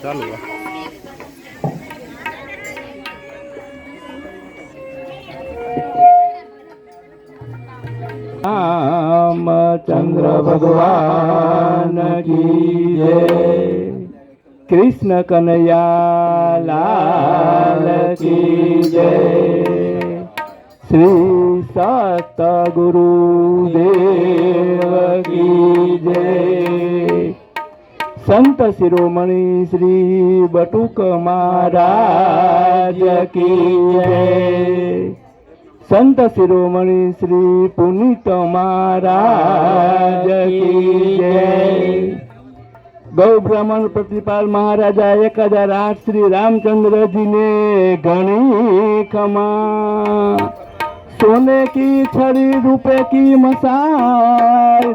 ચાલુ रामचंद्र भगवान की जय, कृष्ण कन्हैया लाल की जय, श्री सतगुरु देव की जय, संत शिरोमणि श्री बटुक महाराज की जय, संत शिरोमणि श्री पुनीत महाराज की जय, गौ ब्राह्मण प्रतिपाल महाराजा 1008 श्री रामचंद्र जी ने घनी क्षमा, सोने की छड़ी रुपए की मसाल।